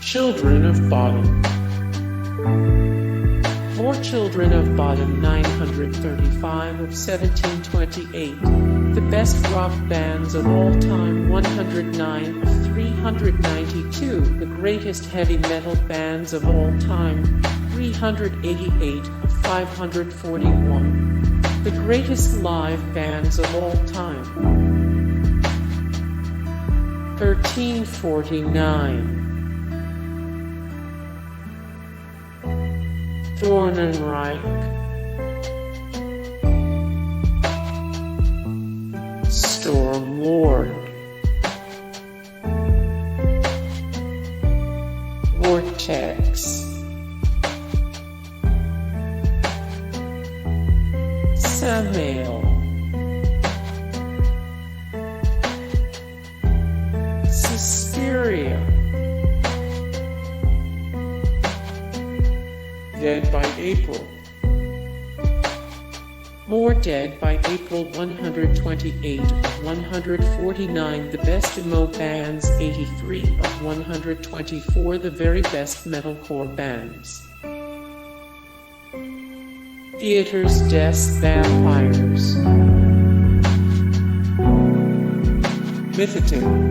Children of Bodom. More Children of Bodom 935 of 1728. The best rock bands of all time 109 of 392. The greatest heavy metal bands of all time 388 of 541. The greatest live bands of all time 1349. Dornenreich, Stormlord, Vortex, Samael, Suspiria, Dead by April. More Dead by April 128 of 149. The best emo bands 83 of 124. The very best metalcore bands. Theaters des Vampires. Mythitin.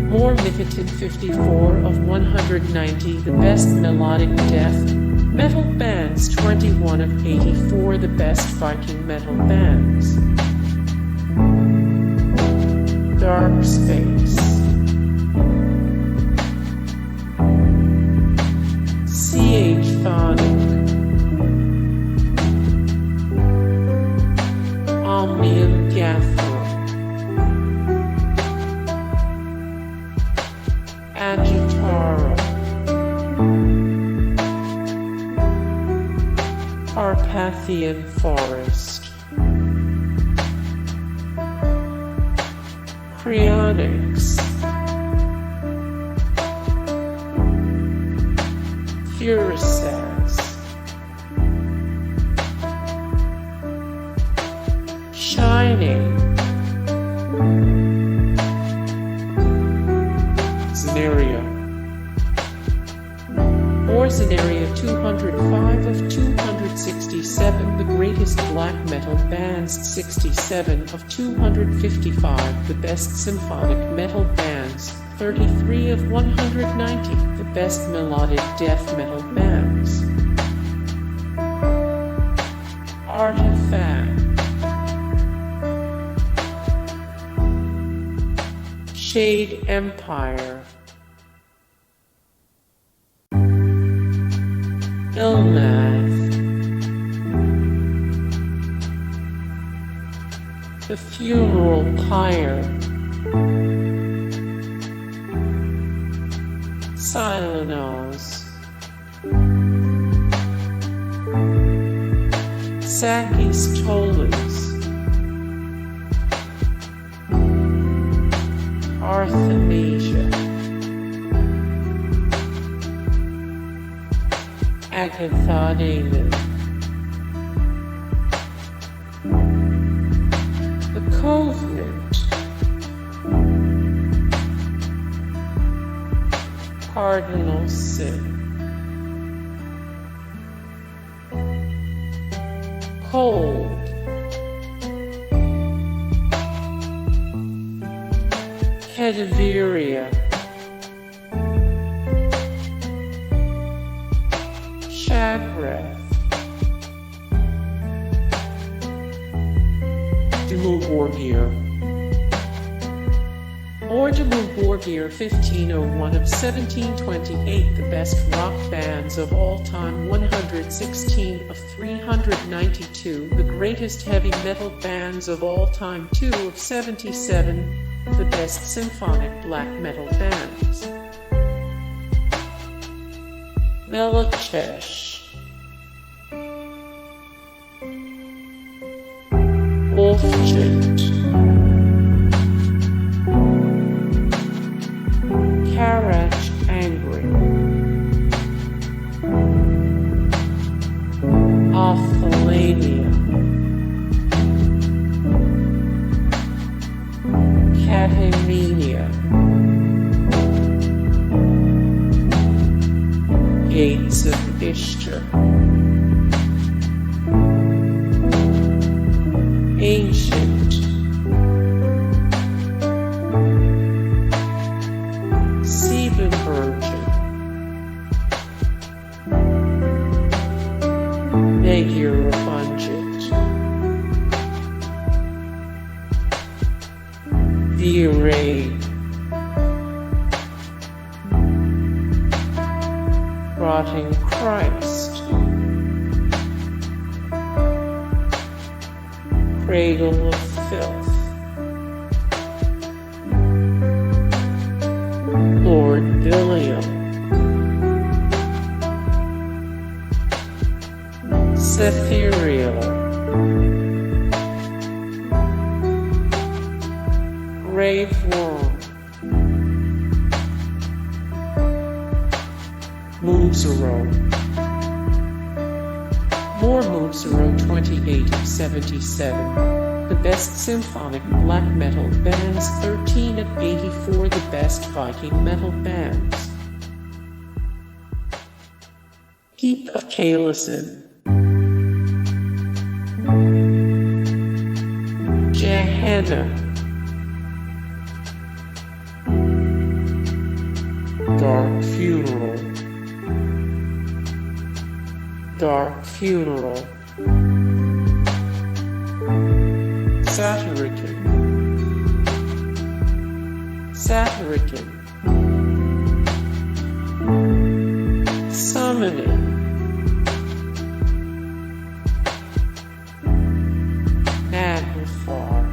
More Mythitin 54 of 190. The best melodic death metal bands 21 of 84. The best Viking metal bands. Darkspace. Chthonic. Omnium Gatherum. Ajattara. Carpathian Forest. Crionics. Funeral Shining. Scenario. Or Scenario 205 of 267. The greatest black metal bands 67 of 255. The best symphonic metal bands 33 of 190. The best melodic death metal bands. Artefact. Shade Empire. Illnath. The Funeral Pyre. Silenos. Sakis Tolis. Arthemesia. Agathodaimon. The Covenant. Cardinal Sin. Khold. Cadaveria. Dimmu Borgir. Or Dimmu Borgir 1501 of 1728. The best rock bands of all time 116 of 392. The greatest heavy metal bands of all time 2 of 77. The best symphonic black metal bands. Melodic. Wolfjet. Carach Angren. Arthemesia. Catamenia. Gates of Ishtar. Ancient. Seven Virgin. Negur Bunget. The Array. Rotting Christ. Cradle of Filth. Lord Belial. Ethereal. Graveworm. Moonsero. More Moonsero 28 of 77. The best symphonic black metal bands 13 of 84. The best Viking metal bands. Keep of Kalessin. Gehenna. Dark Funeral. Dark Funeral. Satirican. Satirican. Summoning. Amplifar.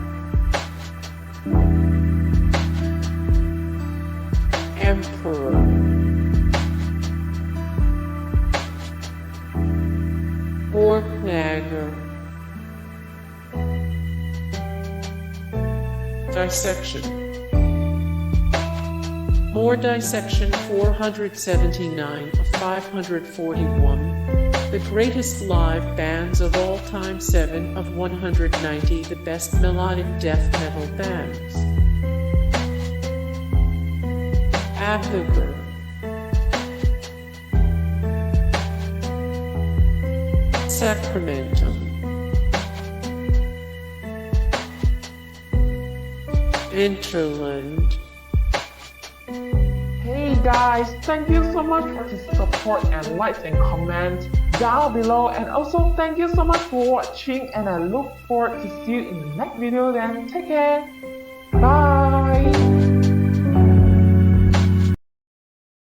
Emperor. Negur. Dissection. More dissection 479 of 541. The greatest live bands of all time 7 of 190. The best melodic death metal bands. Ajattara. Sacramentum. Interland. Hey guys, thank you so much for the support and likes and comments down below, and also thank you so much for watching, and I look forward to see you in the next video. Then take care.